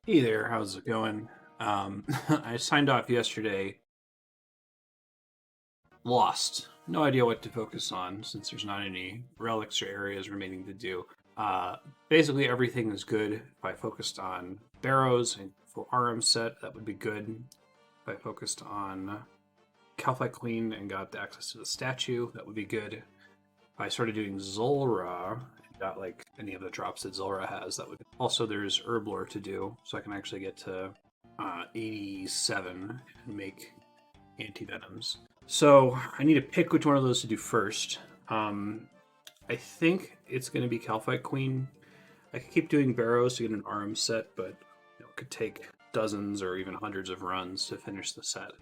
Hey there, how's it going? I signed off yesterday, lost. No idea what to focus on since there's not any relics or areas remaining to do. Uh, Basically, everything is good. If I focused on barrows and full RM set, that would be good. If I focused on Calphite Queen and got the access to the statue, that would be good. If I started doing Zulrah and got like any of the drops that Zulrah has, that would. Also, there's Herblore to do, so I can actually get to 87 and make antivenoms. So I need to pick which one of those to do first. I think it's going to be Calphite Queen. I could keep doing barrows to get an RM set, but it could take dozens or even hundreds of runs to finish the set.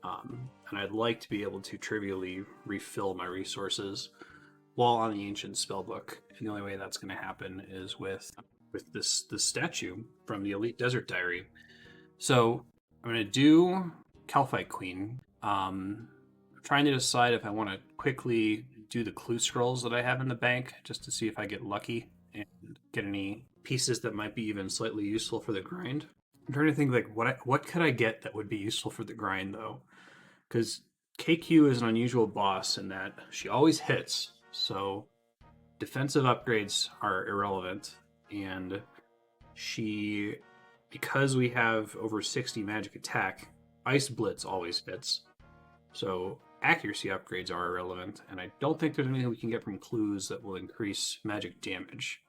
And I'd like to be able to trivially refill my resources while on the ancient spellbook. And the only way that's going to happen is with this statue from the Elite Desert Diary. So I'm going to do Calphite Queen. I'm trying to decide if I want to quickly do the clue scrolls that I have in the bank just to see if I get lucky and get any pieces that might be even slightly useful for the grind. I'm trying to think like what could I get that would be useful for the grind though, because KQ is an unusual boss in that she always hits, so defensive upgrades are irrelevant, and she, because we have over 60 magic attack, Ice Blitz always hits. So accuracy upgrades are irrelevant, and I don't think there's anything we can get from clues that will increase magic damage.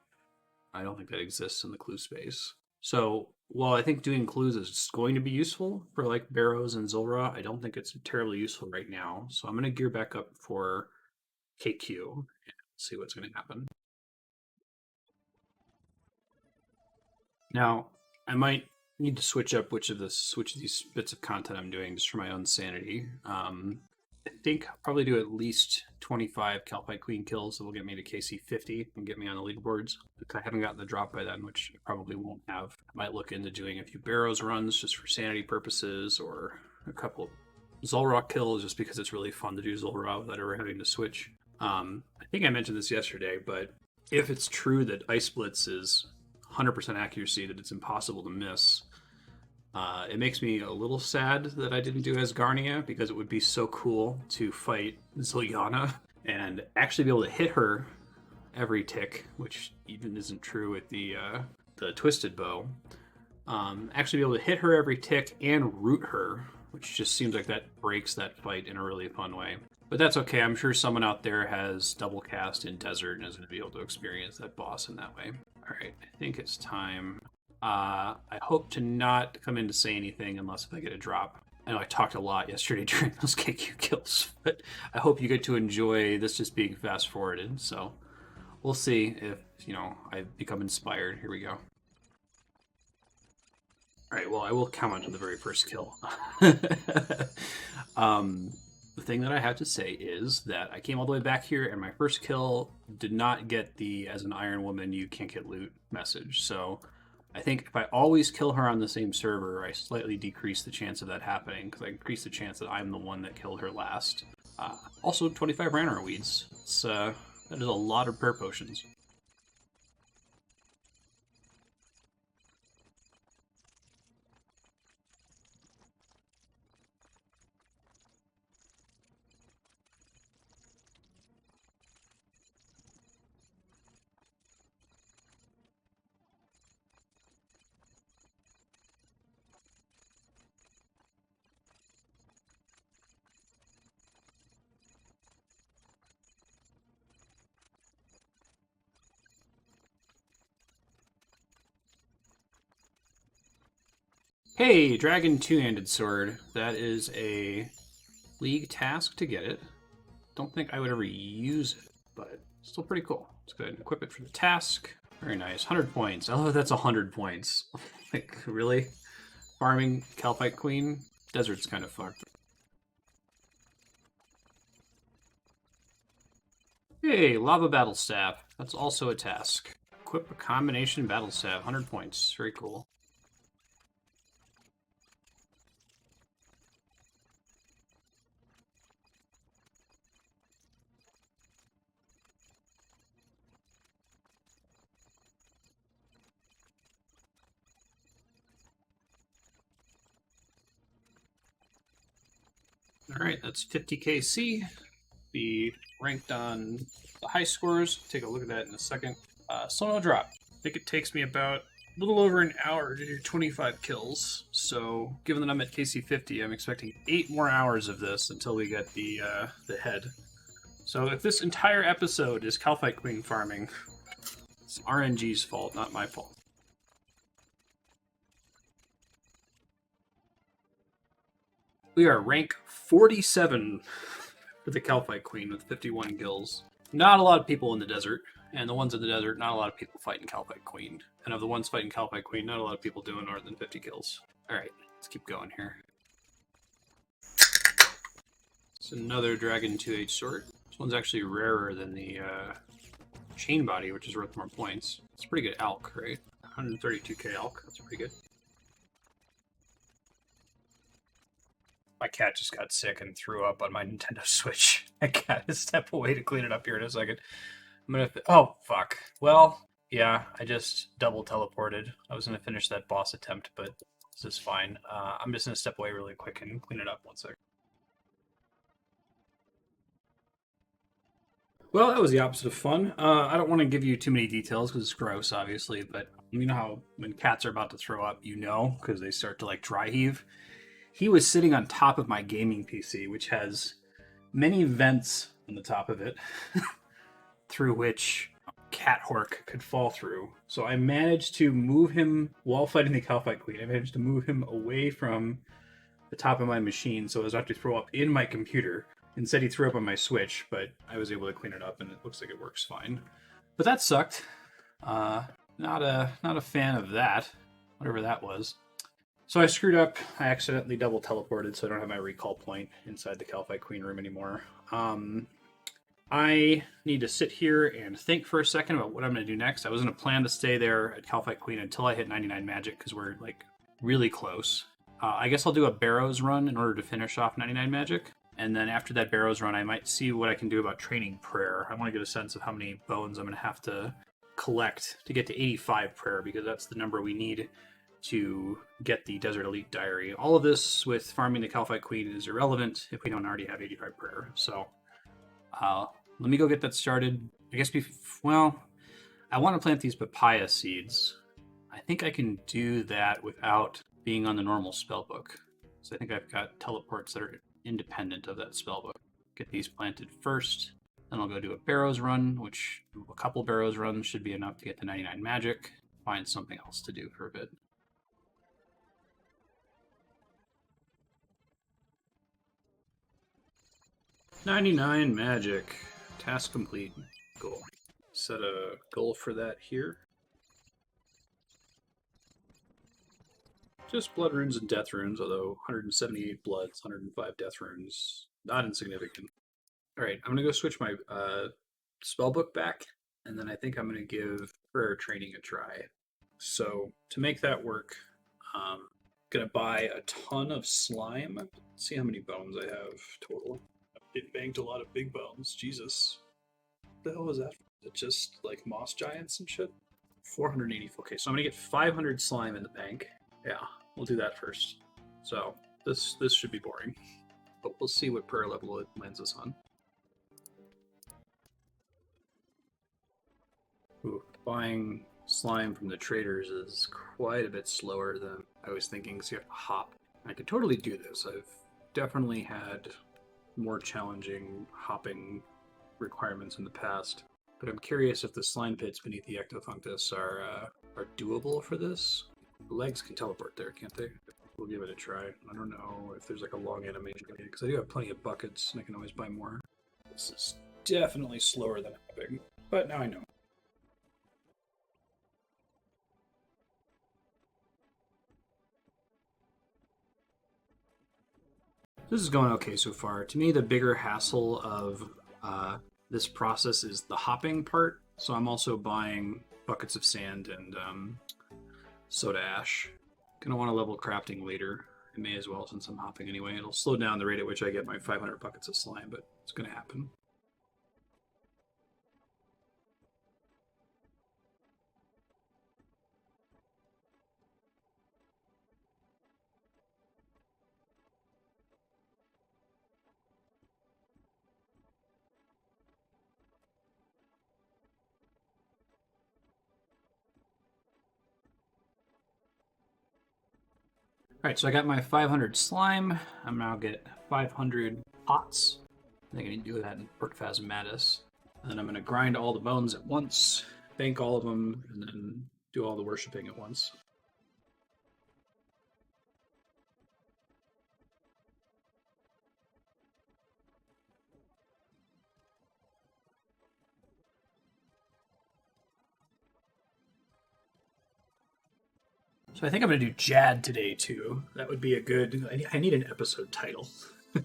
I don't think that exists in the clue space. So while I think doing clues is going to be useful for like Barrows and Zulrah, I don't think it's terribly useful right now. So I'm going to gear back up for KQ and see what's going to happen. Now, I might need to switch up which of these bits of content I'm doing just for my own sanity. I think I'll probably do at least 25 Calphite Queen kills that will get me to KC 50 and get me on the leaderboards. If I haven't gotten the drop by then, which I probably won't have, I might look into doing a few Barrows runs just for sanity purposes, or a couple Zulrah kills just because it's really fun to do Zulrah without ever having to switch. I think I mentioned this yesterday, but if it's true that Ice Blitz is 100% accuracy, that it's impossible to miss, it makes me a little sad that I didn't do Asgarnia, because it would be so cool to fight Zilyana and actually be able to hit her every tick, which even isn't true with the Twisted Bow. Actually be able to hit her every tick and root her, which just seems like that breaks that fight in a really fun way. But that's okay. I'm sure someone out there has double cast in Desert and is going to be able to experience that boss in that way. All right, I think it's time. I hope to not come in to say anything unless if I get a drop. I know I talked a lot yesterday during those KQ kills, but I hope you get to enjoy this just being fast forwarded. So we'll see if, I become inspired. Here we go. All right, well, I will comment on the very first kill. The thing that I have to say is that I came all the way back here, and my first kill did not get the "as an Iron Woman, you can't get loot" message. So I think if I always kill her on the same server, I slightly decrease the chance of that happening, because I increase the chance that I'm the one that killed her last. Also, 25 Ranor Weeds. That is a lot of prayer potions. Hey, Dragon Two-Handed Sword. That is a League task to get it. Don't think I would ever use it, but still pretty cool. Let's go ahead and equip it for the task. Very nice. 100 points. Oh, that's 100 points. Like, really? Farming Calphite Queen? Desert's kind of fucked. Hey, Lava Battle Staff. That's also a task. Equip a combination battle staff. 100 points. Very cool. All right, that's 50 KC. Be ranked on the high scores. Take a look at that in a second. So no drop. I think it takes me about a little over an hour to do 25 kills. So given that I'm at KC 50, I'm expecting 8 more hours of this until we get the head. So if this entire episode is Calphite Queen farming, it's RNG's fault, not my fault. We are rank 47 for the Calphite Queen with 51 kills. Not a lot of people in the desert, and the ones in the desert, not a lot of people fighting Calphite Queen. And of the ones fighting Calphite Queen, not a lot of people doing more than 50 kills. Alright, let's keep going here. It's another Dragon 2H sword. This one's actually rarer than the chain body, which is worth more points. It's a pretty good alk, right? 132k alk, that's pretty good. My cat just got sick and threw up on my Nintendo Switch. I gotta step away to clean it up here in a second. I'm gonna... oh, fuck. Well, yeah, I just double teleported. I was gonna finish that boss attempt, but this is fine. I'm just gonna step away really quick and clean it up 1 second. Well, that was the opposite of fun. I don't want to give you too many details because it's gross, obviously, but you know how when cats are about to throw up, you know, because they start to, like, dry heave? He was sitting on top of my gaming PC, which has many vents on the top of it through which Cat Hork could fall through. So I managed to move him while fighting the Calphite Queen. I managed to move him away from the top of my machine so as not to throw up in my computer. Instead, he threw up on my Switch, but I was able to clean it up, and it looks like it works fine. But that sucked. Not a fan of that, whatever that was. So I screwed up. I accidentally double teleported, so I don't have my recall point inside the Calphite Queen room anymore. I need to sit here and think for a second about what I'm going to do next. I was going to plan to stay there at Calphite Queen until I hit 99 magic, because we're, like, really close. I guess I'll do a Barrows run in order to finish off 99 magic. And then after that Barrows run, I might see what I can do about training prayer. I want to get a sense of how many bones I'm going to have to collect to get to 85 prayer, because that's the number we need to get the Desert Elite Diary. All of this with farming the Calphite Queen is irrelevant if we don't already have 85 prayer. So let me go get that started. I guess, well, I want to plant these papaya seeds. I think I can do that without being on the normal spellbook. So I think I've got teleports that are independent of that spellbook. Get these planted first, then I'll go do a Barrows run, which a couple Barrows runs should be enough to get the 99 magic. Find something else to do for a bit. $99 magic. Task complete. Goal. Set a goal for that here. Just blood runes and death runes, although 178 bloods, 105 death runes, not insignificant. Alright, I'm going to go switch my spellbook back, and then I think I'm going to give prayer training a try. So, to make that work, I'm going to buy a ton of slime. Let's see how many bones I have total. It banked a lot of big bones, Jesus. What the hell was that? Is it just like moss giants and shit? 480. Okay, so I'm going to get 500 slime in the bank. Yeah, we'll do that first. So, this should be boring. But we'll see what prayer level it lands us on. Ooh, buying slime from the traders is quite a bit slower than I was thinking, so you have to hop. I could totally do this. I've definitely had more challenging hopping requirements in the past. But I'm curious if the slime pits beneath the Ectofunctus are doable for this. The legs can teleport there, can't they? We'll give it a try. I don't know if there's like a long animation, because I do have plenty of buckets and I can always buy more. This is definitely slower than hopping, but now I know. This is going okay so far. To me, the bigger hassle of this process is the hopping part. So I'm also buying buckets of sand and soda ash. Gonna want to level crafting later. I may as well, since I'm hopping anyway. It'll slow down the rate at which I get my 500 buckets of slime, but it's gonna happen. Alright, so I got my 500 slime. I'm now get 500 pots. I think I need to do that in Portphasmatis. And then I'm going to grind all the bones at once, bank all of them, and then do all the worshipping at once. So I think I'm going to do Jad today too. That would be a good. I need an episode title.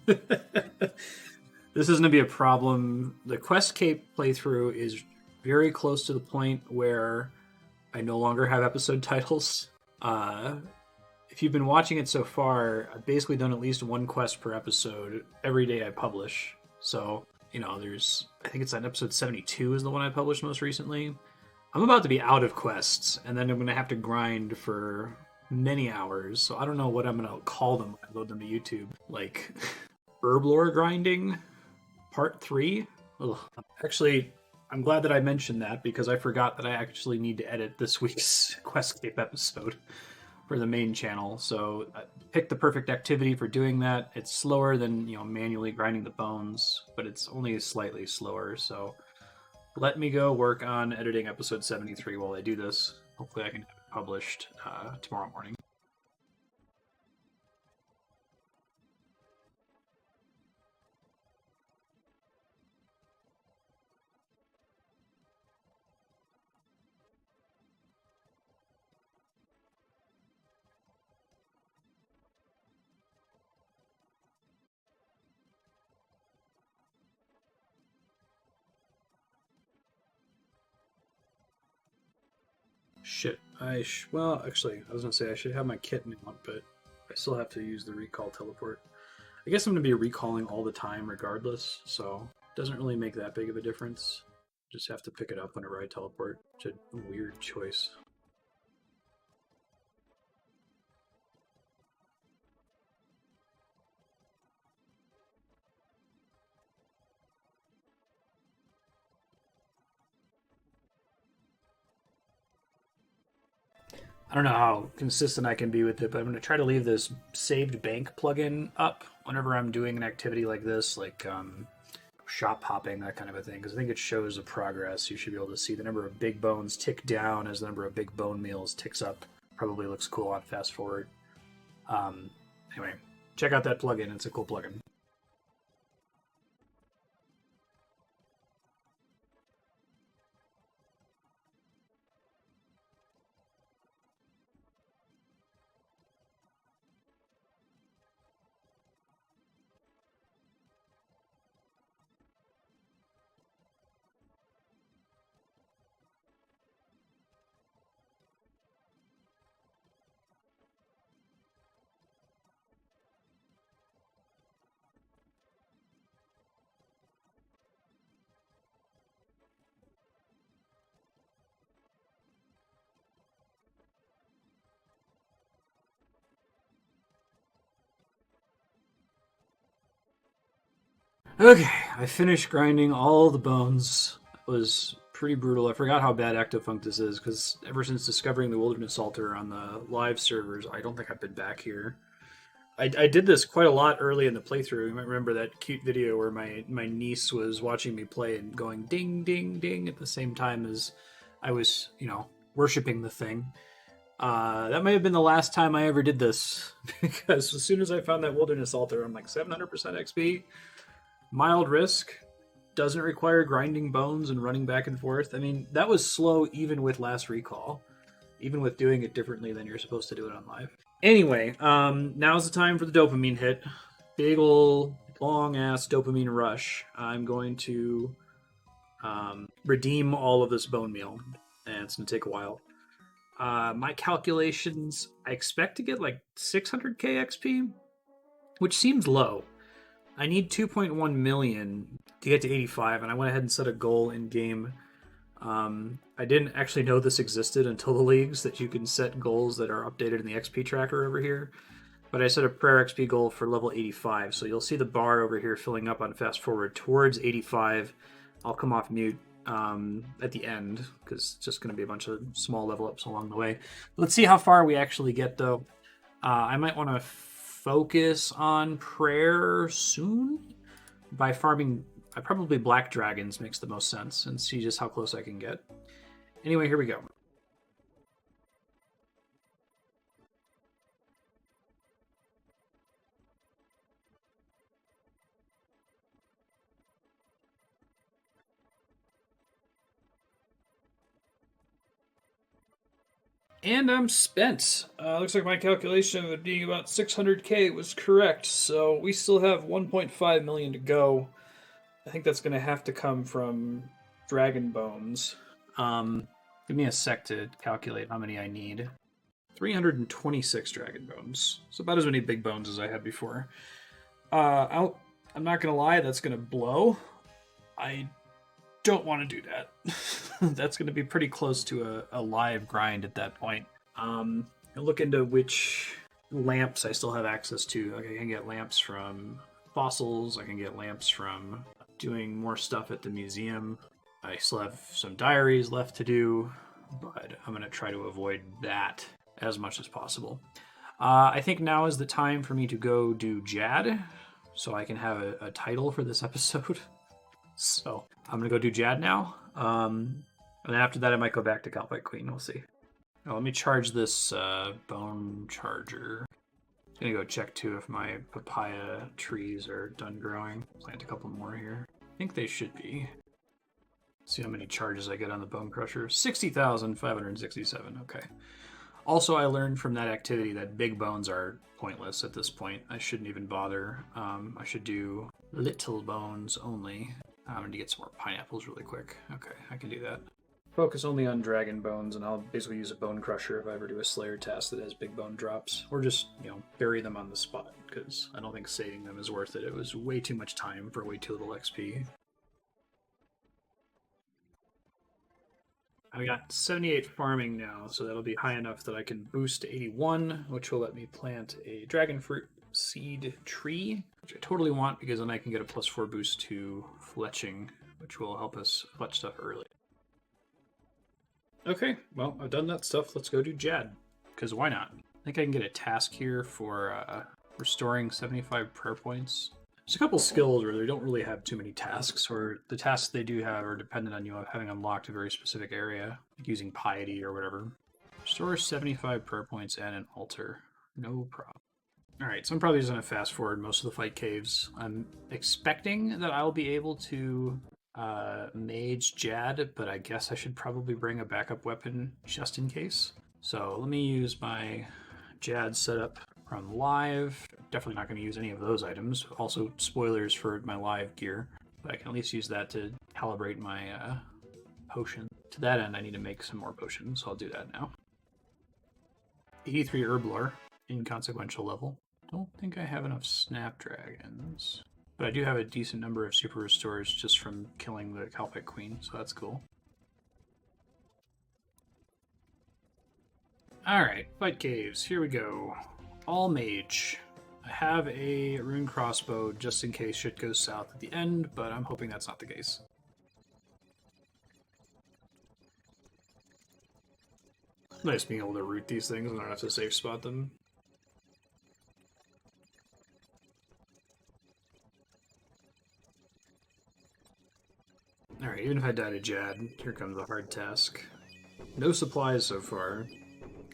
This is going to be a problem. The QuestCape playthrough is very close to the point where I no longer have episode titles. If you've been watching it so far, I've basically done at least one quest per episode every day I publish. So, you know, I think it's on episode 72 is the one I published most recently. I'm about to be out of quests, and then I'm going to have to grind for many hours. So I don't know what I'm going to call them when I load them to YouTube. Like, Herblore grinding, part 3? Ugh. Actually, I'm glad that I mentioned that because I forgot that I actually need to edit this week's QuestCape episode for the main channel. So I picked the perfect activity for doing that. It's slower than, you know, manually grinding the bones, but it's only slightly slower. So let me go work on editing episode 73 while I do this. Hopefully I can have it published tomorrow morning. Shit. Well, actually, I was going to say I should have my kit now, but I still have to use the recall teleport. I guess I'm going to be recalling all the time regardless, so it doesn't really make that big of a difference. Just have to pick it up whenever I teleport. It's a weird choice. I don't know how consistent I can be with it, but I'm going to try to leave this saved bank plugin up whenever I'm doing an activity like this, like shop hopping, that kind of a thing, because I think it shows the progress. You should be able to see the number of big bones tick down as the number of big bone meals ticks up. Probably looks cool on fast forward. Anyway, check out that plugin. It's a cool plugin. Okay, I finished grinding all the bones. It was pretty brutal. I forgot how bad Active Functus is because ever since discovering the Wilderness Altar on the live servers, I don't think I've been back here. I did this quite a lot early in the playthrough. You might remember that cute video where my niece was watching me play and going ding, ding, ding at the same time as I was, you know, worshipping the thing. That may have been the last time I ever did this because as soon as I found that Wilderness Altar, I'm like 700% XP. Mild risk, doesn't require grinding bones and running back and forth. I mean, that was slow even with last recall, even with doing it differently than you're supposed to do it on live. Anyway, now's the time for the dopamine hit. Big ol' long ass dopamine rush. I'm going to redeem all of this bone meal, and it's gonna take a while. My calculations, I expect to get like 600k XP, which seems low. I need 2.1 million to get to 85, and I went ahead and set a goal in game. I didn't actually know this existed until the leagues, that you can set goals that are updated in the XP tracker over here. But I set a prayer XP goal for level 85, so you'll see the bar over here filling up on fast forward towards 85. I'll come off mute at the end because it's just going to be a bunch of small level ups along the way. Let's see how far we actually get though. I might want to focus on prayer soon by farming. Probably black dragons makes the most sense, and see just how close I can get. Anyway, here we go. And I'm spent. Looks like my calculation of it being about 600k was correct, so we still have 1.5 million to go. I think that's going to have to come from dragon bones. Give me a sec to calculate how many I need. 326 dragon bones. It's about as many big bones as I had before. I'm not going to lie, that's going to blow. I don't want to do that. That's going to be pretty close to a live grind at that point. I'll look into which lamps I still have access to. Okay, I can get lamps from fossils. I can get lamps from doing more stuff at the museum. I still have some diaries left to do, but I'm going to try to avoid that as much as possible. I think now is the time for me to go do Jad, so I can have a title for this episode. So I'm going to go do Jad now. And then after that, I might go back to Calpite Queen. We'll see. Oh, let me charge this bone charger. I'm going to go check too if my papaya trees are done growing. Plant a couple more here. I think they should be. See how many charges I get on the bone crusher. 60,567. Okay. Also, I learned from that activity that big bones are pointless at this point. I shouldn't even bother. I should do little bones only. I'm going to get some more pineapples really quick. Okay, I can do that. Focus only on dragon bones, and I'll basically use a bone crusher if I ever do a Slayer task that has big bone drops. Or just, bury them on the spot, because I don't think saving them is worth it. It was way too much time for way too little XP. I got 78 farming now, so that'll be high enough that I can boost to 81, which will let me plant a dragon fruit seed tree, which I totally want because then I can get a +4 boost to fletching, which will help us fletch stuff early. Okay, well, I've done that stuff. Let's go do Jad, because why not? I think I can get a task here for restoring 75 prayer points. There's a couple skills where they don't really have too many tasks, or the tasks they do have are dependent on you having unlocked a very specific area, like using piety or whatever. Restore 75 prayer points and an altar. No problem. Alright, so I'm probably just going to fast forward most of the fight caves. I'm expecting that I'll be able to mage Jad, but I guess I should probably bring a backup weapon just in case. So let me use my Jad setup from live. Definitely not going to use any of those items. Also, spoilers for my live gear, but I can at least use that to calibrate my potion. To that end, I need to make some more potions, so I'll do that now. 83 herb lore, inconsequential level. Don't think I have enough snapdragons, but I do have a decent number of super restores just from killing the Calpite Queen, so that's cool. Alright, fight caves, here we go. All mage. I have a rune crossbow just in case shit goes south at the end, but I'm hoping that's not the case. Nice being able to root these things and not have to safe spot them. Alright, even if I die to Jad, here comes the hard task. No supplies so far.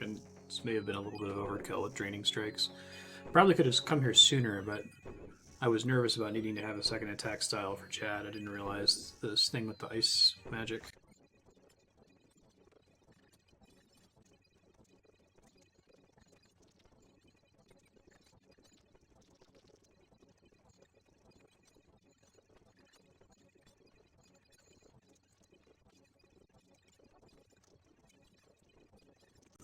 And this may have been a little bit of overkill with draining strikes. Probably could have come here sooner, but I was nervous about needing to have a second attack style for Jad. I didn't realize this thing with the ice magic.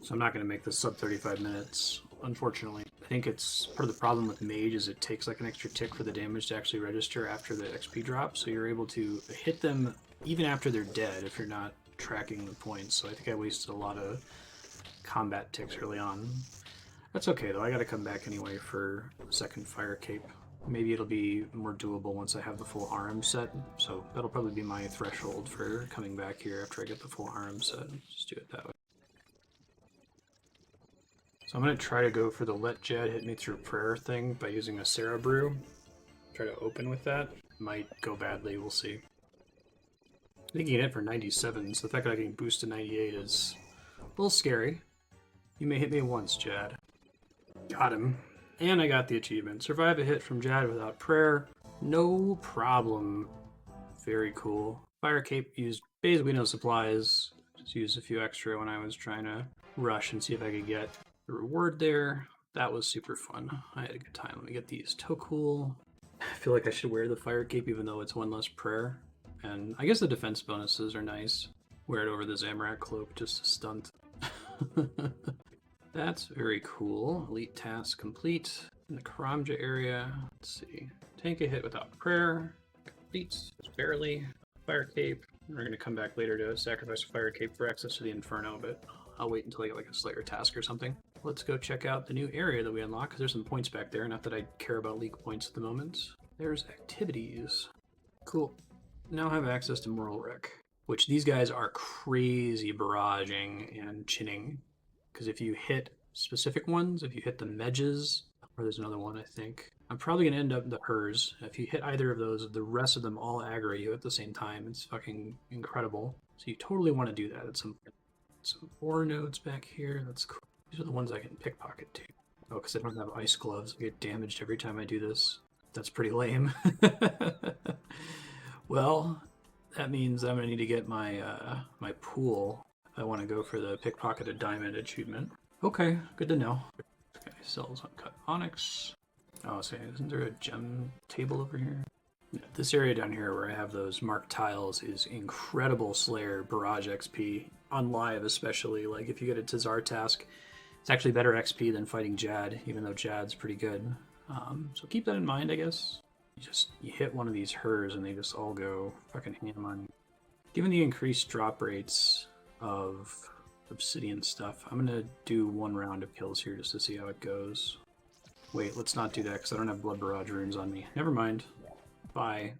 So I'm not going to make this sub 35 minutes, unfortunately. I think it's part of the problem with Mage is it takes like an extra tick for the damage to actually register after the XP drop, so you're able to hit them even after they're dead if you're not tracking the points. So I think I wasted a lot of combat ticks early on. That's okay though, I gotta come back anyway for a second fire cape. Maybe it'll be more doable once I have the full harem set, so that'll probably be my threshold for coming back here after I get the full harem set. Just do it that way. So So I'm going to try to go for the let Jad hit me through prayer thing by using a Sarah brew. Try to open with that. Might go badly, we'll see. I think you can hit for 97, so the fact that I can boost to 98 is a little scary. You may hit me once, Jad. Got him. And I got the achievement. Survive a hit from Jad without prayer. No problem. Very cool. Fire Cape used basically no supplies. Just used a few extra when I was trying to rush and see if I could get the reward there. That was super fun. I had a good time. Let me get these Tokul. I feel like I should wear the Fire Cape even though it's one less prayer. And I guess the defense bonuses are nice. Wear it over the Zamorak cloak just to stunt. That's very cool. Elite task complete. In the Karamja area, let's see. Tank a hit without prayer. Complete, just barely. Fire Cape. We're going to come back later to sacrifice a Fire Cape for access to the Inferno, but I'll wait until I get like a Slayer task or something. Let's go check out the new area that we unlocked, because there's some points back there. Not that I care about League points at the moment. There's activities. Cool. Now have access to Moral Wreck, which these guys are crazy barraging and chinning. Because if you hit specific ones, if you hit the Medges, or there's another one I think, I'm probably going to end up the Hers. If you hit either of those, the rest of them all aggro you at the same time. It's fucking incredible. So you totally want to do that at some point. Some ore nodes back here, that's cool. These are the ones I can pickpocket too. Oh, because I don't have ice gloves. I get damaged every time I do this. That's pretty lame. Well, that means I'm going to need to get my my pool if I want to go for the pickpocketed diamond achievement. Okay, good to know. Okay, sells uncut onyx. Oh, so isn't there a gem table over here? Yeah, this area down here where I have those marked tiles is incredible Slayer barrage XP. On live especially, like if you get a Tazar task, it's actually better XP than fighting Jad, even though Jad's pretty good. So keep that in mind, I guess. You hit one of these Hers and they just all go fucking ham on you. Given the increased drop rates of obsidian stuff, I'm gonna do one round of kills here just to see how it goes. Wait, let's not do that because I don't have Blood Barrage runes on me. Never mind. Bye.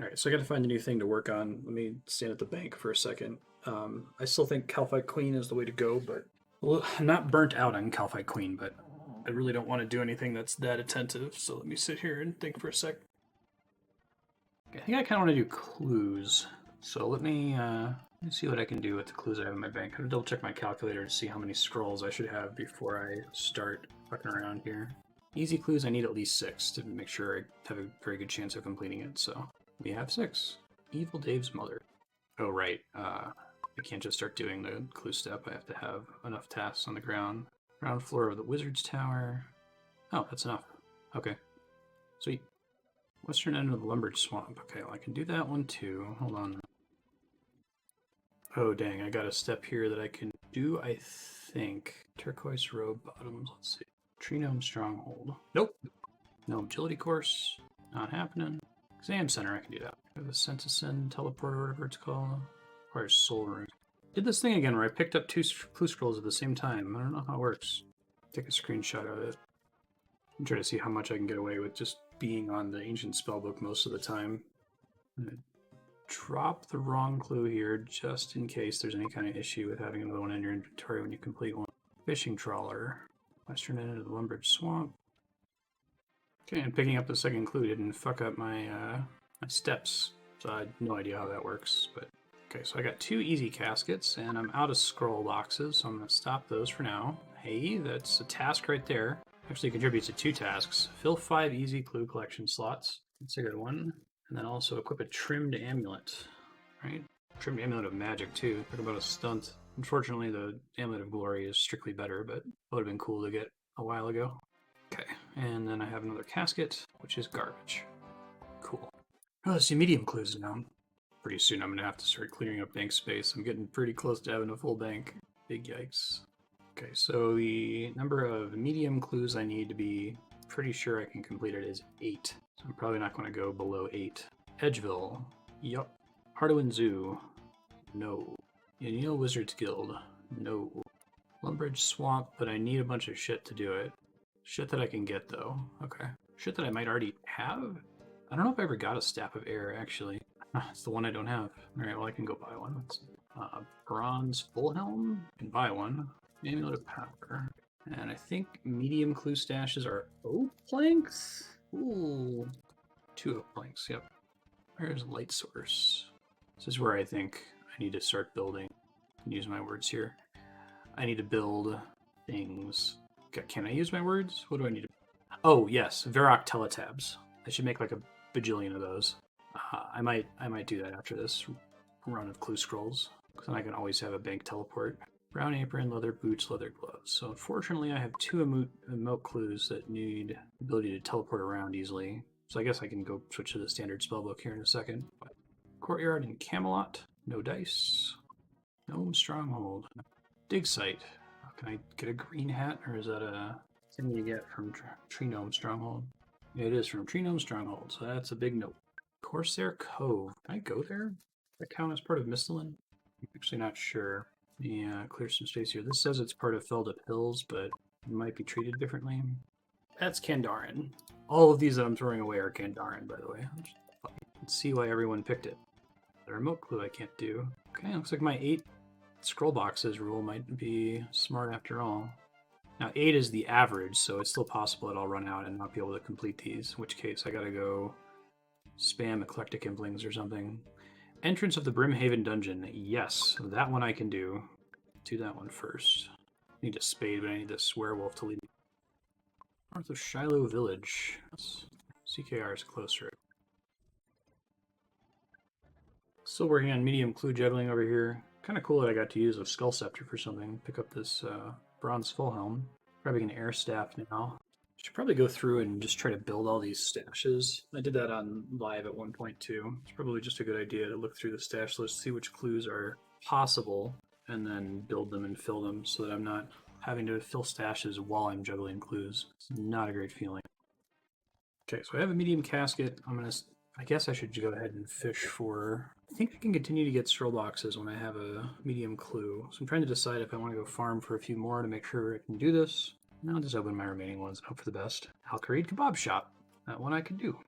Alright, so I gotta find a new thing to work on. Let me stand at the bank for a second. I still think Calphite Queen is the way to go, but well, I'm not burnt out on Calphite Queen, but I really don't want to do anything that's that attentive, so let me sit here and think for a sec. Okay, I think I kind of want to do clues, so let me see what I can do with the clues I have in my bank. I'm going to double check my calculator to see how many scrolls I should have before I start fucking around here. Easy clues, I need at least 6 to make sure I have a very good chance of completing it, so we have 6. Evil Dave's mother. Oh, right. I can't just start doing the clue step. I have to have enough tasks on the ground. Ground floor of the Wizard's Tower. Oh, that's enough. Okay. Sweet. Western end of the Lumbered Swamp. Okay, well, I can do that one too. Hold on. Oh, dang. I got a step here that I can do, I think. Turquoise Robe Bottoms. Let's see. Tree Gnome Stronghold. Nope. No agility course. Not happening. Exam Center, I can do that. I have a Sentinel Teleporter, whatever it's called. Requires Soul Rune. Did this thing again where I picked up 2 clue scrolls at the same time. I don't know how it works. Take a screenshot of it. I'm trying to see how much I can get away with just being on the ancient spellbook most of the time. I'm gonna drop the wrong clue here just in case there's any kind of issue with having another one in your inventory when you complete one. Fishing trawler. Western end of the Lumbered Swamp. Okay, and picking up the second clue didn't fuck up my my steps, so I had no idea how that works, but okay, so I got 2 easy caskets, and I'm out of scroll boxes, so I'm going to stop those for now. Hey, that's a task right there. Actually contributes to 2 tasks. Fill 5 easy clue collection slots. That's a good one. And then also equip a trimmed amulet. Right? Trimmed amulet of magic, too. Talk about a stunt. Unfortunately, the amulet of glory is strictly better, but it would have been cool to get a while ago. Okay, and then I have another casket, which is garbage. Cool. Oh, let's see medium clues now. Pretty soon I'm going to have to start clearing up bank space. I'm getting pretty close to having a full bank. Big yikes. Okay, so the number of medium clues I need to be pretty sure I can complete it is 8. So I'm probably not going to go below 8. Edgeville. Yup. Hardwin Zoo. No. Yanil Wizards Guild. No. Lumbridge Swamp, but I need a bunch of shit to do it. Shit that I can get, though. Okay. Shit that I might already have? I don't know if I ever got a Staff of Air, actually. It's the one I don't have. Alright, well I can go buy one. Bronze Full Helm? I can buy one. Amulet of Power. And I think medium clue stashes are oak planks? Ooh. 2 oak planks, yep. Where's light source? This is where I think I need to start building. Use my words here. I need to build things. Can I use my words? What do I need to... Oh, yes, Varrock teletabs. I should make like a bajillion of those. I might do that after this run of clue scrolls, because then I can always have a bank teleport. Brown apron, leather boots, leather gloves. So unfortunately I have 2 emote clues that need the ability to teleport around easily. So I guess I can go switch to the standard spellbook here in a second. Courtyard and Camelot. No dice. Gnome Stronghold. Dig Site. Can I get a green hat, or is that a thing you get from Tree Gnome Stronghold? Yeah, it is from Tree Gnome Stronghold, so that's a big note. Corsair Cove. Can I go there? Does that count as part of Misthalin? I'm actually not sure. Yeah, clear some space here. This says it's part of Felled Up Hills, but it might be treated differently. That's Kandaren. All of these that I'm throwing away are Kandaren, by the way. Let's see why everyone picked it. The remote clue I can't do. Okay, looks like my 8 scroll boxes rule might be smart after all. Now 8 is the average, so it's still possible that I'll run out and not be able to complete these, in which case I gotta go spam Eclectic Implings or something. Entrance of the Brimhaven Dungeon. Yes, that one I can do. Do that one first. I need a spade, but I need this werewolf to lead me. North of Shiloh Village. CKR is closer. Still working on medium clue juggling over here. Kind of cool that I got to use a Skull Scepter for something. Pick up this Bronze Full Helm. Grabbing an Air Staff now. Should probably go through and just try to build all these stashes. I did that on live at 1.2. It's probably just a good idea to look through the stash list, see which clues are possible, and then build them and fill them so that I'm not having to fill stashes while I'm juggling clues. It's not a great feeling. Okay, so I have a medium casket. I guess I should go ahead and fish for... I think I can continue to get scroll boxes when I have a medium clue. So I'm trying to decide if I want to go farm for a few more to make sure I can do this. I'll just open my remaining ones and hope for the best. Al-Kharid Kebab Shop. That one I could do.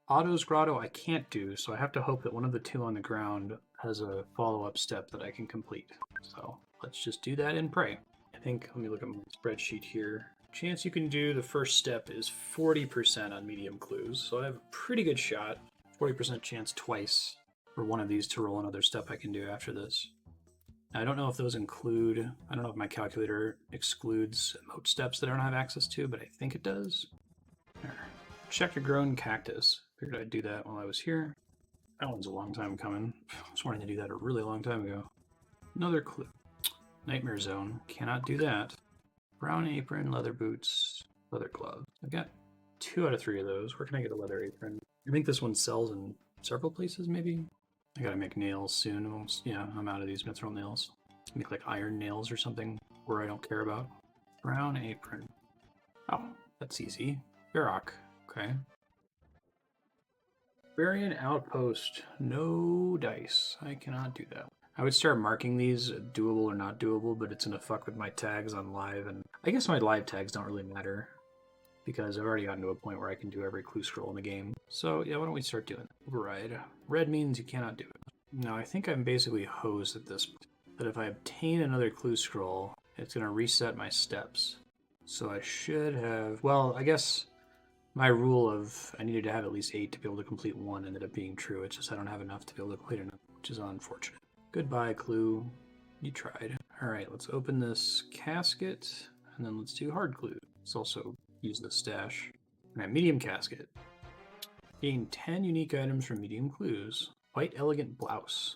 Otto's Grotto I can't do, so I have to hope that one of the 2 on the ground has a follow-up step that I can complete. So let's just do that and pray. I think, let me look at my spreadsheet here. Chance you can do the first step is 40% on medium clues, so I have a pretty good shot. 40% chance twice for one of these to roll another step I can do after this. I don't know if those include, I don't know if my calculator excludes emote steps that I don't have access to, but I think it does. There. Check your grown cactus. Figured I'd do that while I was here. That one's a long time coming. I was wanting to do that a really long time ago. Another clue. Nightmare Zone. Cannot do that. Brown apron, leather boots, leather gloves. I've got 2 out of 3 of those. Where can I get a leather apron? I think this one sells in several places, maybe? I gotta make nails soon. Almost, yeah, I'm out of these mithril nails. Make like iron nails or something where I don't care about. Brown apron. Oh, that's easy. Varrock. Okay. Varian Outpost. No dice. I cannot do that. I would start marking these doable or not doable, but it's gonna fuck with my tags on live, and I guess my live tags don't really matter because I've already gotten to a point where I can do every clue scroll in the game. So yeah, why don't we start doing it? Override. Red means you cannot do it. Now I think I'm basically hosed at this point. That if I obtain another clue scroll, it's gonna reset my steps. So I should have, well, I guess my rule of I needed to have at least 8 to be able to complete one ended up being true. It's just I don't have enough to be able to complete another, which is unfortunate. Goodbye, clue. You tried. All right, let's open this casket, and then let's do hard clue. Let's also use the stash. All right, medium casket. Gain 10 unique items from medium clues. White elegant blouse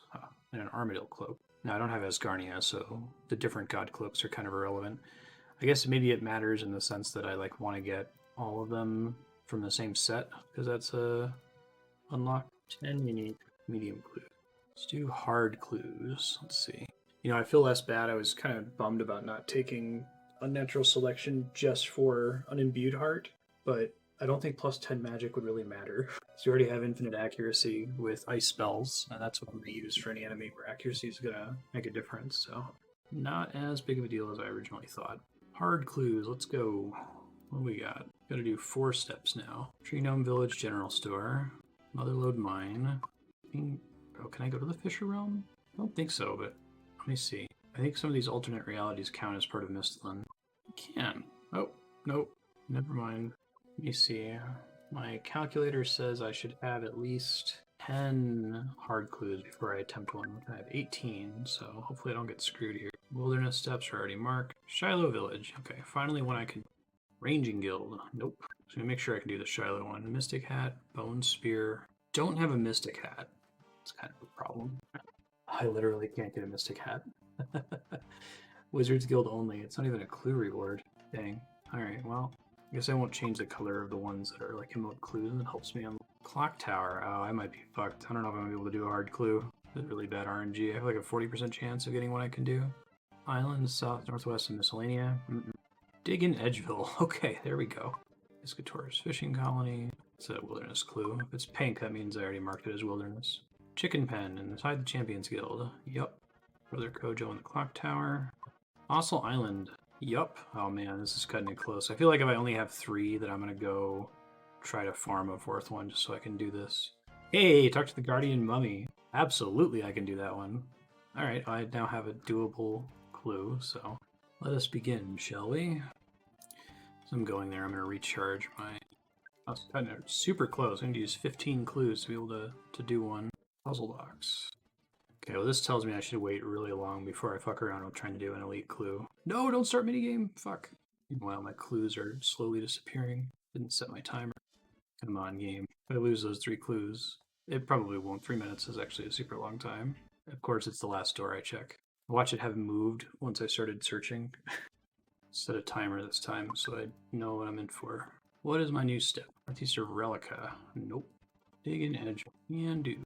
and an armadillo cloak. Now I don't have Asgarnia, so the different god cloaks are kind of irrelevant. I guess maybe it matters in the sense that I like want to get all of them from the same set because that's a unlock 10 unique medium clues. Let's do hard clues. Let's see. You know, I feel less bad. I was kind of bummed about not taking Unnatural Selection just for Unimbued Heart, but I don't think plus 10 magic would really matter. So you already have infinite accuracy with ice spells, and that's what I'm going to use for any enemy where accuracy is going to make a difference. So not as big of a deal as I originally thought. Hard clues. Let's go. What do we got? Got to do 4 steps now. Tree Gnome Village General Store. Motherlode Mine. Oh, can I go to the Fisher Realm? I don't think so, but let me see. I think some of these alternate realities count as part of Mistland. Can. Oh, nope. Never mind. Let me see. My calculator says I should have at least 10 hard clues before I attempt one. I have 18, so hopefully I don't get screwed here. Wilderness steps are already marked. Shiloh Village. Okay, finally one I can... Ranging Guild. Nope. So I'm gonna make sure I can do the Shiloh one. Mystic Hat, Bone Spear. Don't have a Mystic Hat. It's kind of a problem. I literally can't get a Mystic Hat. Wizards Guild only. It's not even a clue reward. Dang. Alright, well, I guess I won't change the color of the ones that are like emote clues. It helps me on Clock Tower. Oh, I might be fucked. I don't know if I'm gonna be able to do a hard clue. It's really bad RNG. I have like a 40% chance of getting what I can do. Islands, south, northwest, and miscellanea. Dig in Edgeville. Okay, there we go. Piscator's Fishing Colony. It's a wilderness clue. If it's pink, that means I already marked it as wilderness. Chicken Pen inside the Champions Guild. Yup. Brother Kojo in the Clock Tower. Fossil Island. Yup. Oh man, this is cutting it close. I feel like if I only have 3, that I'm gonna go try to farm a 4th one just so I can do this. Hey, talk to the Guardian Mummy. Absolutely, I can do that one. Alright, I now have a doable clue, so let us begin, shall we? So I'm going there. I'm going to recharge my... I was cutting it super close. I need to use 15 clues to be able to do one. Puzzle box. Okay, well this tells me I should wait really long before I fuck around with trying to do an elite clue. No, don't start minigame! Fuck. Meanwhile, my clues are slowly disappearing. Didn't set my timer. Come on, game. If I lose those 3 clues, it probably won't. 3 minutes is actually a super long time. Of course, it's the last door I check. Watch it have moved once I started searching. Set a timer this time so I know what I'm in for. What is my new step? Northeastern Relica. Nope. Dig in Edge. Can do.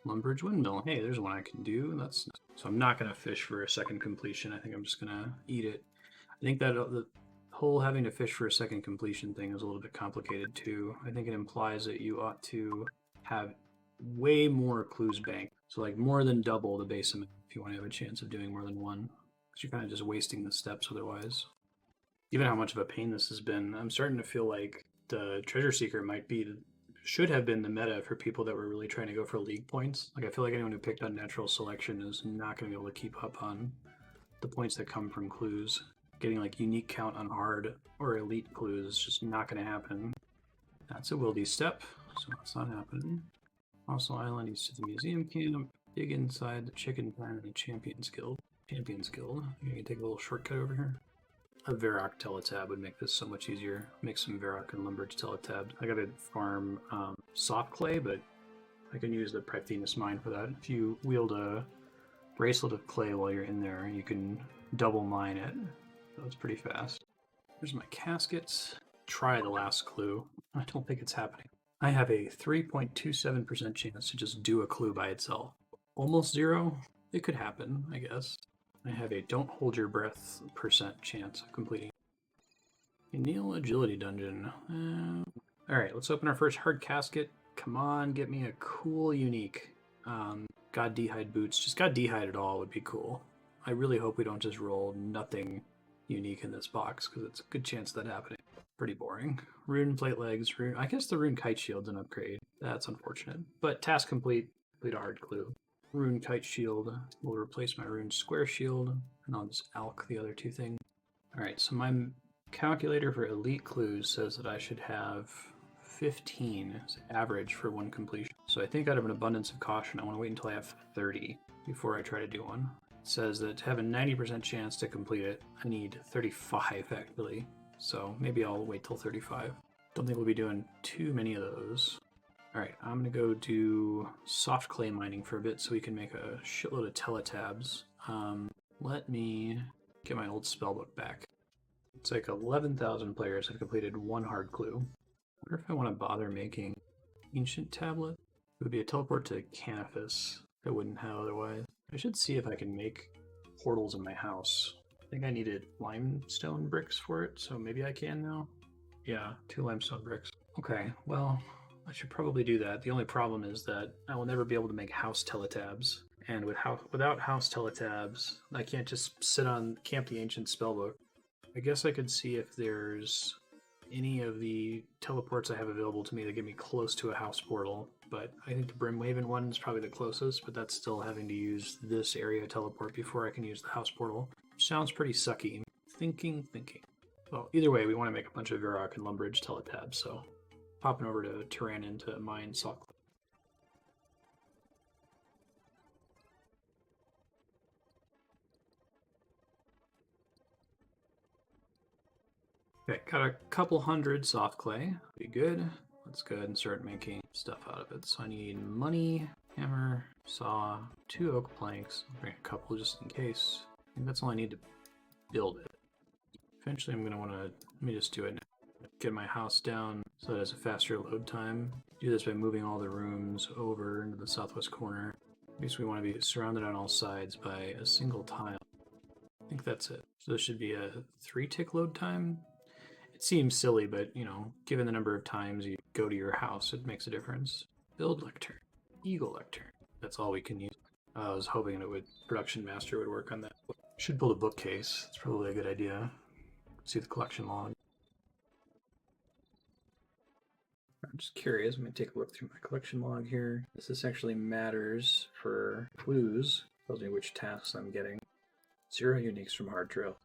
Lumbridge Windmill. Hey, there's one I can do. That's so I'm not gonna fish for a second completion. I think I'm just gonna eat it. I think that the whole having to fish for a second completion thing is a little bit complicated too. I think it implies that you ought to have way more clues banked. So like more than double the base amount if you want to have a chance of doing more than one. Because you're kind of just wasting the steps otherwise. Given how much of a pain this has been, I'm starting to feel like the Treasure Seeker should have been the meta for people that were really trying to go for league points. Like I feel like anyone who picked on natural selection is not going to be able to keep up on the points that come from clues. Getting like unique count on hard or elite clues is just not going to happen. That's a wildy step, so that's not happening. Fossil Island east of the museum camp. Dig inside the Chicken Pen and the Champions Guild. Champions Guild. You can take a little shortcut over here. A Varrock teletab would make this so much easier. Make some Varrock and Lumbridge teletabs. I gotta farm soft clay, but I can use the Prythenus mine for that. If you wield a bracelet of clay while you're in there, you can double mine it. So it's pretty fast. Here's my caskets. Try the last clue. I don't think it's happening. I have a 3.27% chance to just do a clue by itself. Almost 0. It could happen, I guess. I have a don't hold your breath % chance of completing. A Neil Agility Dungeon. Alright, let's open our first hard casket. Come on, get me a cool unique. God D'hide boots. Just God D'hide at all would be cool. I really hope we don't just roll nothing unique in this box, because it's a good chance of that happening. Pretty boring. Rune plate legs. I guess the Rune Kite Shield's an upgrade. That's unfortunate. But task complete. Complete a hard clue. Rune Kite Shield will replace my Rune Square Shield, and I'll just alch the other 2 things. Alright, so my calculator for elite clues says that I should have 15 as average for one completion. So I think out of an abundance of caution, I want to wait until I have 30 before I try to do one. It says that to have a 90% chance to complete it, I need 35 actually. So maybe I'll wait till 35. Don't think we'll be doing too many of those. Alright, I'm going to go do soft clay mining for a bit so we can make a shitload of teletabs. Let me get my old spellbook back. It's like 11,000 players have completed one hard clue. I wonder if I want to bother making Ancient Tablet. It would be a teleport to Canifis I wouldn't have otherwise. I should see if I can make portals in my house. I think I needed limestone bricks for it, so maybe I can now. Yeah, 2 limestone bricks. Okay, well, I should probably do that. The only problem is that I will never be able to make house teletabs. And without house teletabs, I can't just camp the ancient spellbook. I guess I could see if there's any of the teleports I have available to me that get me close to a house portal. but I think the Brimwaven one is probably the closest, but that's still having to use this area teleport before I can use the house portal. Sounds pretty sucky. Thinking. Well, either way, we want to make a bunch of Varrock and Lumbridge teletabs, so popping over to Tyrannin to mine soft. Okay, got a couple hundred soft clay. Be good. Let's go ahead and start making stuff out of it. So I need money, hammer, saw, 2 oak planks. I'll bring a couple just in case. I think that's all I need to build it. Eventually I'm going to want to, let me just do it now. Get my house down so it has a faster load time. Do this by moving all the rooms over into the southwest corner. Basically we want to be surrounded on all sides by a single tile. I think that's it. So this should be a 3-tick load time. It seems silly, but, you know, given the number of times you go to your house, it makes a difference. Build lectern. Eagle lectern. That's all we can use. I was hoping that Production Master would work on that. Should build a bookcase. It's probably a good idea. See the collection log. I'm just curious. I'm going to take a look through my collection log here. This actually matters for clues. Tells me which tasks I'm getting. 0 uniques from Hard Trail.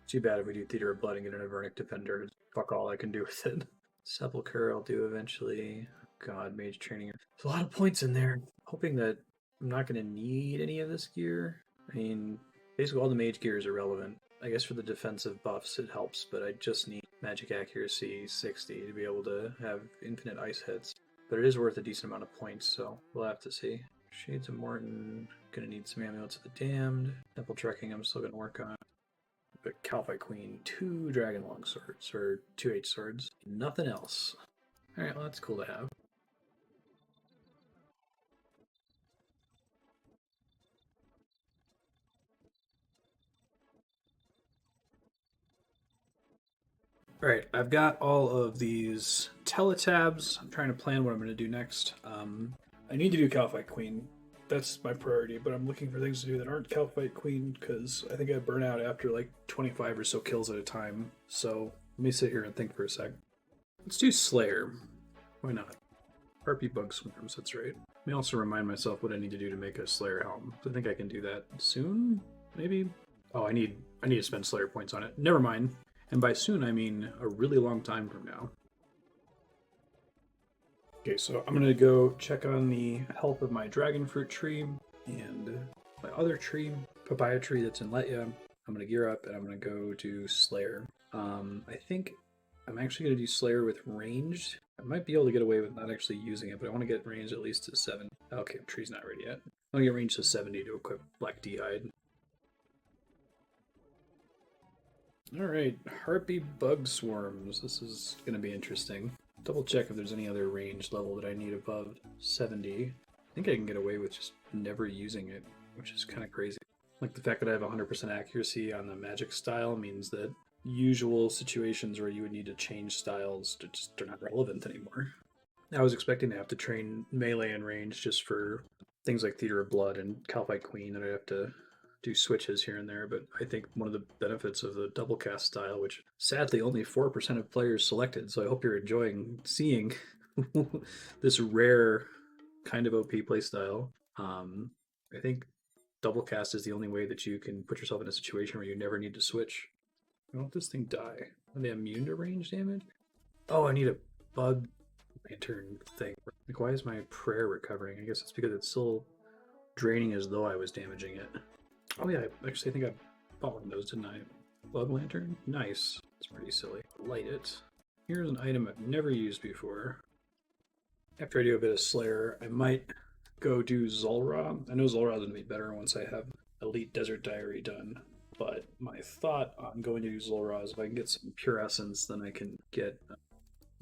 Too bad if we do Theater of Blood and get an Avernic Defender. Fuck all I can do with it. Sepulchre I'll do eventually. God, Mage Training. There's a lot of points in there. Hoping that I'm not going to need any of this gear. I mean, basically all the mage gear is irrelevant. I guess for the defensive buffs it helps, but I just need magic accuracy 60 to be able to have infinite ice hits. But it is worth a decent amount of points, so we'll have to see. Shades of Morton. Gonna need some Amulets of the Damned. Temple Trekking I'm still gonna work on. But Calpite Queen, 2 Dragon Long Swords, or 2 H Swords. Nothing else. Alright, well that's cool to have. Alright, I've got all of these teletabs. I'm trying to plan what I'm going to do next. I need to do Calpite Queen. That's my priority, but I'm looking for things to do that aren't Calpite Queen because I think I burn out after like 25 or so kills at a time. So let me sit here and think for a sec. Let's do Slayer. Why not? Harpy Bug Swarms, that's right. Let me also remind myself what I need to do to make a Slayer helm. I think I can do that soon, maybe? Oh, I need to spend Slayer points on it. Never mind. And by soon, I mean a really long time from now. Okay, so I'm going to go check on the health of my dragon fruit tree and my other tree, papaya tree that's in Letya. I'm going to gear up and I'm going to go do Slayer. I think I'm actually going to do Slayer with ranged. I might be able to get away with not actually using it, but I want to get ranged at least to 7. Okay, tree's not ready yet. I want to get ranged to 70 to equip Black D'hide. Alright, Harpy Bug Swarms. This is going to be interesting. Double check if there's any other range level that I need above 70. I think I can get away with just never using it, which is kind of crazy. Like the fact that I have 100% accuracy on the magic style means that usual situations where you would need to change styles they're not relevant anymore. I was expecting to have to train melee and range just for things like Theater of Blood and Calpite Queen that I have to do switches here and there, but I think one of the benefits of the double cast style, which sadly only 4% of players selected, so I hope you're enjoying seeing this rare kind of OP playstyle. I think double cast is the only way that you can put yourself in a situation where you never need to switch. Why won't this thing die? Are they immune to range damage? Oh, I need a bug lantern thing. Like, why is my prayer recovering? I guess it's because it's still draining as though I was damaging it. Oh yeah, actually I think I bought one of those, didn't I? Bug lantern? Nice. It's pretty silly. Light it. Here's an item I've never used before. After I do a bit of Slayer, I might go do Zulrah. I know Zulrah is going to be better once I have Elite Desert Diary done, but my thought on going to do Zulrah is if I can get some Pure Essence, then I can get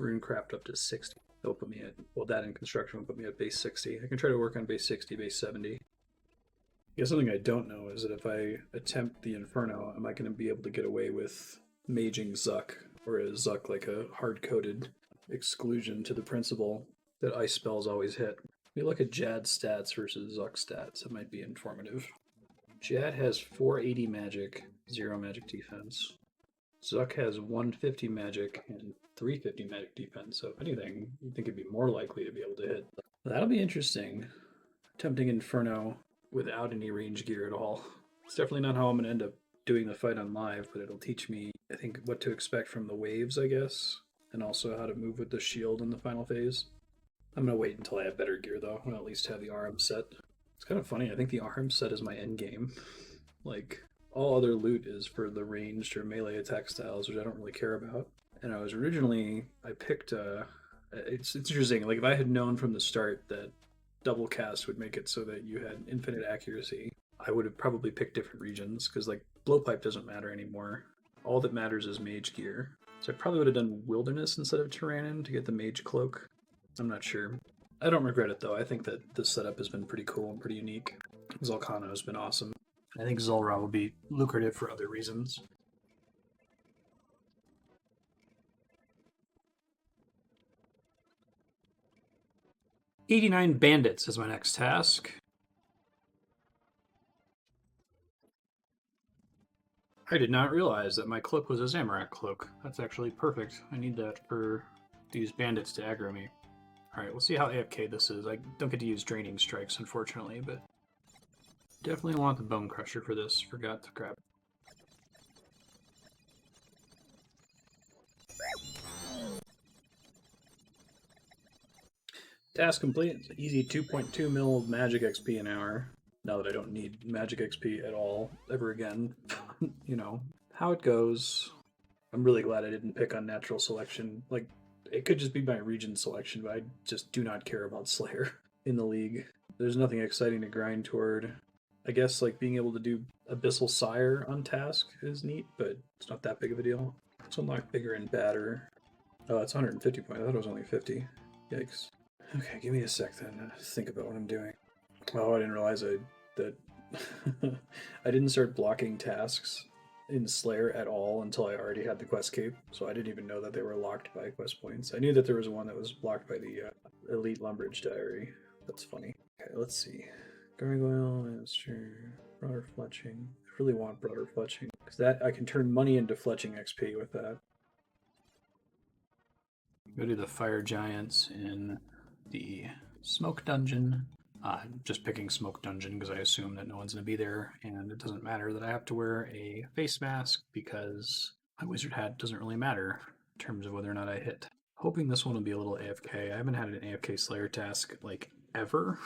Runecraft up to 60. That'll put me at, well, that in construction will put me at base 60. I can try to work on base 60, base 70. I guess something I don't know is that if I attempt the Inferno, am I going to be able to get away with maging Zuck, or is Zuck like a hard-coded exclusion to the principle that ice spells always hit? We look at Jad stats versus Zuck stats. It might be informative. Jad has 480 magic, 0 magic defense. Zuck has 150 magic and 350 magic defense, so if anything, you'd think it'd be more likely to be able to hit That'll be interesting. Attempting Inferno without any range gear at all. It's definitely not how I'm going to end up doing the fight on live, but it'll teach me, I think, what to expect from the waves, I guess, and also how to move with the shield in the final phase. I'm going to wait until I have better gear, though. I'll at least have the arm set. It's kind of funny. I think the arm set is my end game. Like, all other loot is for the ranged or melee attack styles, which I don't really care about. And I picked, it's interesting. Like, if I had known from the start that double cast would make it so that you had infinite accuracy, I would have probably picked different regions because like blowpipe doesn't matter anymore. All that matters is mage gear. So I probably would have done wilderness instead of Tyrannon to get the mage cloak. I'm not sure. I don't regret it though. I think that this setup has been pretty cool and pretty unique. Zolcano has been awesome. I think Zulrah will be lucrative for other reasons. "89 Bandits" is my next task. I did not realize that my cloak was a Zamorak cloak. That's actually perfect. I need that for these bandits to aggro me. Alright, we'll see how AFK this is. I don't get to use Draining Strikes, unfortunately, but definitely want the Bone Crusher for this. Forgot to grab. Task complete. It's easy 2.2 mil of magic XP an hour. Now that I don't need magic XP at all ever again. You know, how it goes. I'm really glad I didn't pick unnatural selection. Like, it could just be my region selection, but I just do not care about Slayer in the league. There's nothing exciting to grind toward. I guess, like, being able to do Abyssal Sire on task is neat, but it's not that big of a deal. Let's unlock bigger and badder. Oh, it's 150 points. I thought it was only 50. Yikes. Okay, give me a sec then to think about what I'm doing. Oh, I didn't realize that I didn't start blocking tasks in Slayer at all until I already had the quest cape, so I didn't even know that they were locked by quest points. I knew that there was one that was blocked by the Elite Lumbridge Diary. That's funny. Okay, let's see. Gargoyle, Master, Broader Fletching. I really want Broader Fletching, because that I can turn money into Fletching XP with that. Go to the Fire Giants in the Smoke Dungeon. Just picking Smoke Dungeon because I assume that no one's going to be there, and it doesn't matter that I have to wear a face mask because my wizard hat doesn't really matter in terms of whether or not I hit. Hoping this one will be a little AFK. I haven't had an AFK Slayer task like ever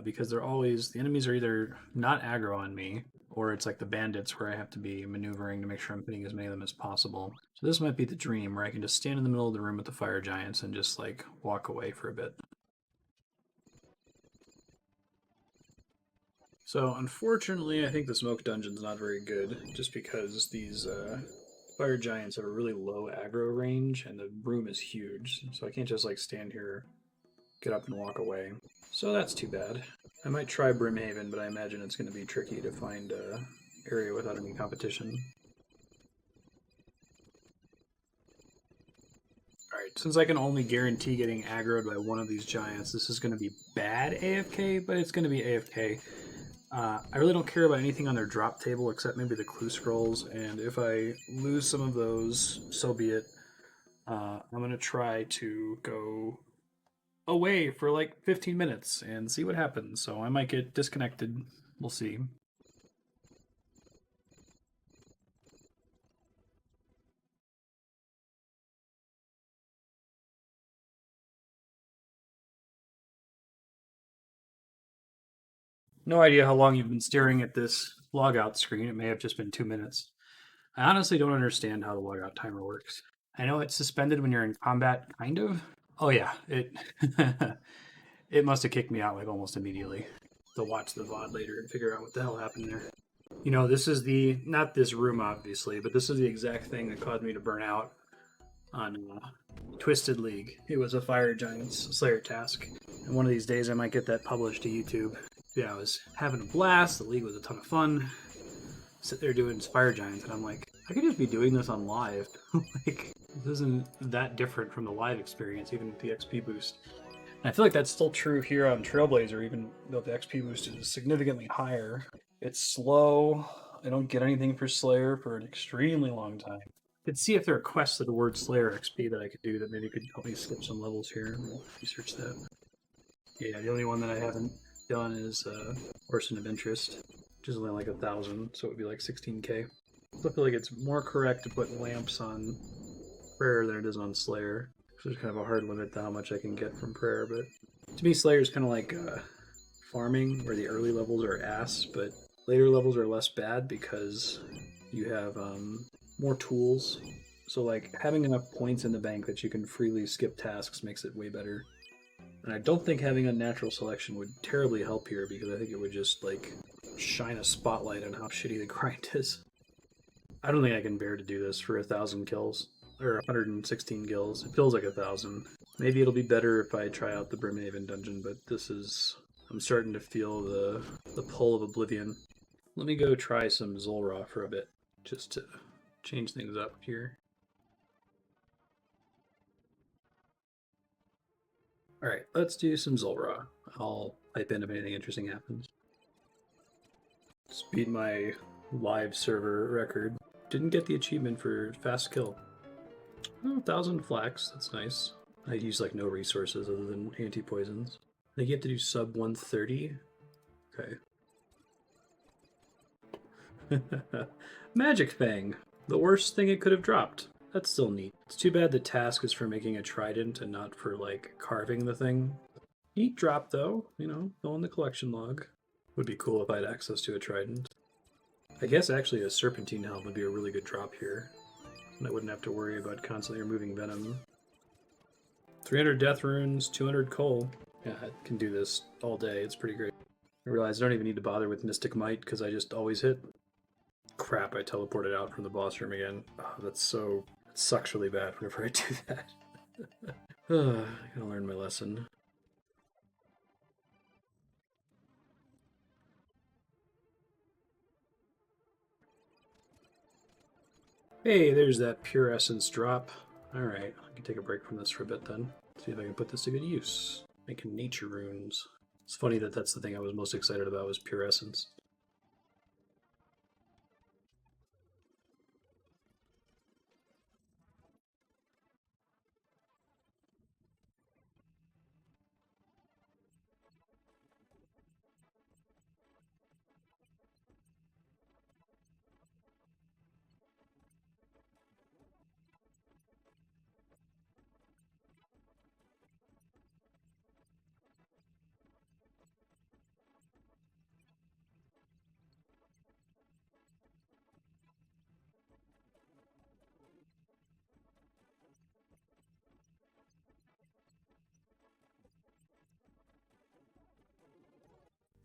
because they're always, the enemies are either not aggro on me or it's like the bandits where I have to be maneuvering to make sure I'm hitting as many of them as possible. So this might be the dream where I can just stand in the middle of the room with the fire giants and just like walk away for a bit. So unfortunately, I think the smoke dungeon's not very good, just because these fire giants have a really low aggro range, and the room is huge. So I can't just like stand here, get up, and walk away. So that's too bad. I might try Brimhaven, but I imagine it's going to be tricky to find an area without any competition. Alright, since I can only guarantee getting aggroed by one of these giants, this is going to be bad AFK, but it's going to be AFK. I really don't care about anything on their drop table except maybe the clue scrolls, and if I lose some of those, so be it. I'm going to try to go away for like 15 minutes and see what happens, so I might get disconnected. We'll see. No idea how long you've been staring at this logout screen. It may have just been 2 minutes. I honestly don't understand how the logout timer works. I know it's suspended when you're in combat, kind of. Oh yeah, it it must have kicked me out like almost immediately. To watch the VOD later and figure out what the hell happened there. You know, this is the, not this room obviously, but this is the exact thing that caused me to burn out on Twisted League. It was a Fire Giants Slayer task, and one of these days I might get that published to YouTube. Yeah, I was having a blast. The league was a ton of fun. Sit there doing Fire Giants, and I'm like, I could just be doing this on live. Like, this isn't that different from the live experience, even with the XP boost. And I feel like that's still true here on Trailblazer, even though the XP boost is significantly higher. It's slow. I don't get anything for Slayer for an extremely long time. I could see if there are quests with the word Slayer XP that I could do that maybe could help me skip some levels here. We'll research that. Yeah, the only one that I haven't done is Person of Interest, which is only like 1,000, so it would be like 16k. I feel like it's more correct to put lamps on Prayer than it is on Slayer. There's kind of a hard limit to how much I can get from Prayer, but to me, Slayer is kind of like farming, where the early levels are ass, but later levels are less bad because you have more tools. So like having enough points in the bank that you can freely skip tasks makes it way better. And I don't think having unnatural selection would terribly help here, because I think it would just like shine a spotlight on how shitty the grind is. I don't think I can bear to do this for 1,000 kills, or 116 kills. It feels like 1,000. Maybe it'll be better if I try out the Brim dungeon, but this is... I'm starting to feel the pull of Oblivion. Let me go try some Zulrah for a bit, just to change things up here. Alright, let's do some Zulrah. I'll type in if anything interesting happens. Just beat my live server record. Didn't get the achievement for fast kill. Oh, 1,000 flax, that's nice. I use like no resources other than anti-poisons. I think you have to do sub 130. Okay. Magic Fang. The worst thing it could have dropped. That's still neat. It's too bad the task is for making a trident and not for like carving the thing. Neat drop though, you know, go on the collection log. Would be cool if I had access to a trident. I guess actually a serpentine helm would be a really good drop here. And I wouldn't have to worry about constantly removing venom. 300 death runes, 200 coal. Yeah, I can do this all day. It's pretty great. I realize I don't even need to bother with Mystic Might because I just always hit. Crap, I teleported out from the boss room again. Oh, that's so... It sucks really bad whenever I do that. I gotta learn my lesson. Hey, there's that Pure Essence drop. Alright, I can take a break from this for a bit then. See if I can put this to good use. Making nature runes. It's funny that that's the thing I was most excited about, was Pure Essence.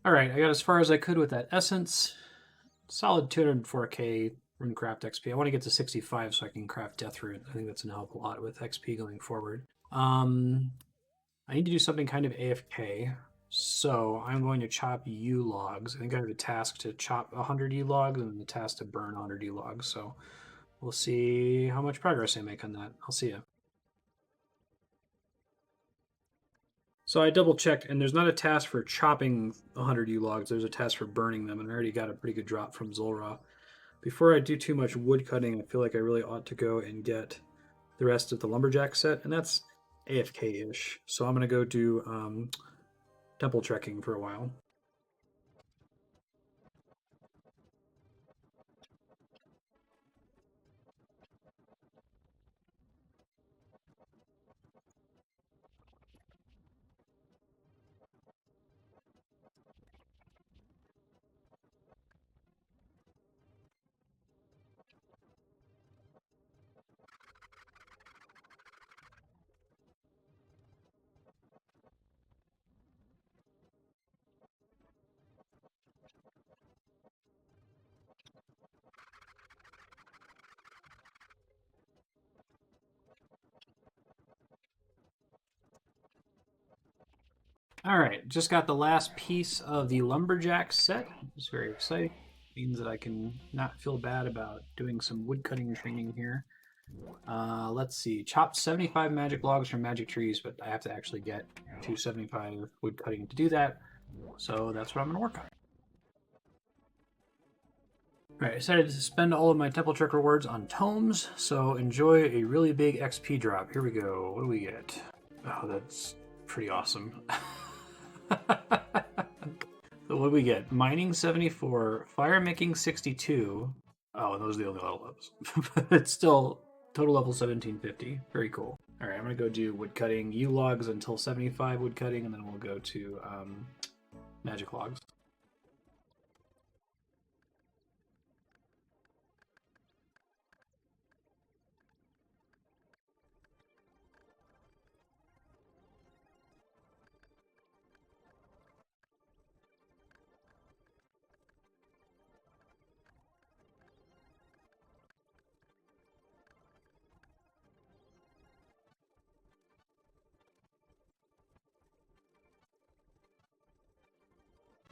Alright, I got as far as I could with that Essence. Solid 204k RuneCraft XP. I want to get to 65 so I can craft Death Rune. I think that's going to help a lot with XP going forward. I need to do something kind of AFK. So I'm going to chop U logs. I think I have a task to chop 100 U logs and the task to burn 100 U logs. So we'll see how much progress I make on that. I'll see you. So I double checked, and there's not a task for chopping 100 U logs. There's a task for burning them, and I already got a pretty good drop from Zulrah. Before I do too much wood cutting, I feel like I really ought to go and get the rest of the lumberjack set, and that's AFK-ish. So I'm going to go do temple trekking for a while. All right, just got the last piece of the lumberjack set. It's very exciting. Means that I can not feel bad about doing some woodcutting training here. Let's see, chopped 75 magic logs from magic trees, but I have to actually get 275 woodcutting to do that. So that's what I'm going to work on. All right, I decided to spend all of my Temple Trek rewards on tomes, so enjoy a really big XP drop. Here we go. What do we get? Oh, that's pretty awesome. So what do we get? Mining 74, fire making 62. Oh, and those are the only level ups. But it's still total level 1750. Very cool. All right, I'm going to go do woodcutting U logs until 75 woodcutting, and then we'll go to magic logs.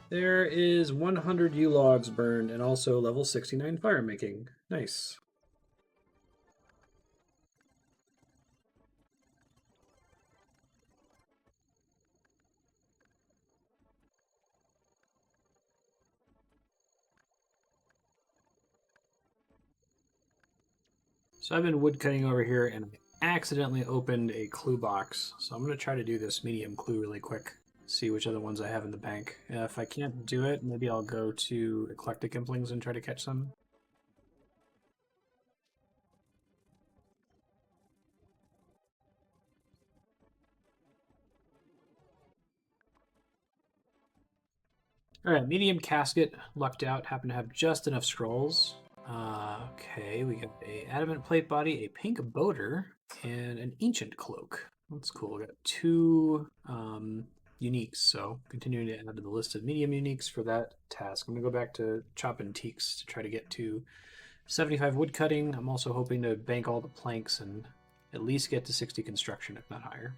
There is 100 U logs burned and also level 69 fire making. Nice. So I've been woodcutting over here and I accidentally opened a clue box. So I'm going to try to do this medium clue really quick. See which other ones I have in the bank. If I can't do it, maybe I'll go to Eclectic Implings and try to catch some. Alright, medium casket, lucked out, happen to have just enough scrolls. Okay, we got a adamant plate body, a pink boater, and an ancient cloak. That's cool. We got 2 uniques, so continuing to add to the list of medium uniques for that task. I'm gonna go back to chopping teaks to try to get to 75 wood cutting. I'm also hoping to bank all the planks and at least get to 60 construction, if not higher.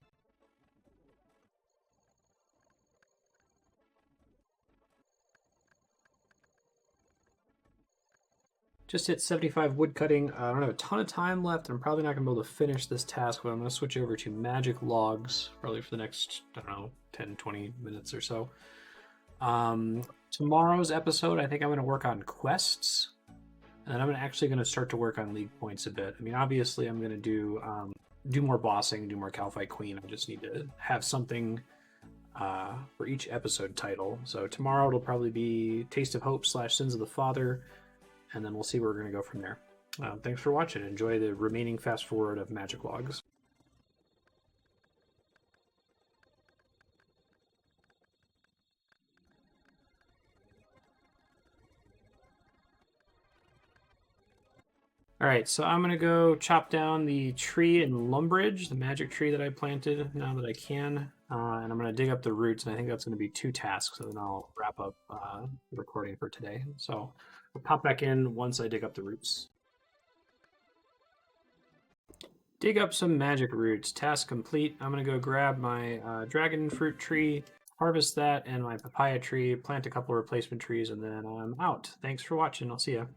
Just hit 75 wood cutting. I don't have a ton of time left. I'm probably not going to be able to finish this task, but I'm going to switch over to magic logs probably for the next, I don't know, 10, 20 minutes or so. Tomorrow's episode, I think I'm going to work on quests. And I'm actually going to start to work on league points a bit. I mean, obviously, I'm going to do more bossing, do more Calfight Queen. I just need to have something for each episode title. So tomorrow it'll probably be Taste of Hope / Sins of the Father. And then we'll see where we're going to go from there. Thanks for watching. Enjoy the remaining fast forward of magic logs. All right, so I'm going to go chop down the tree in Lumbridge, the magic tree that I planted now that I can. And I'm going to dig up the roots, and I think that's going to be 2 tasks, so then I'll wrap up the recording for today. So we'll pop back in once I dig up the roots. Dig up some magic roots. Task complete. I'm going to go grab my dragon fruit tree, harvest that, and my papaya tree, plant a couple of replacement trees, and then I'm out. Thanks for watching. I'll see you.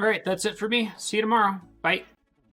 All right, that's it for me. See you tomorrow. Bye.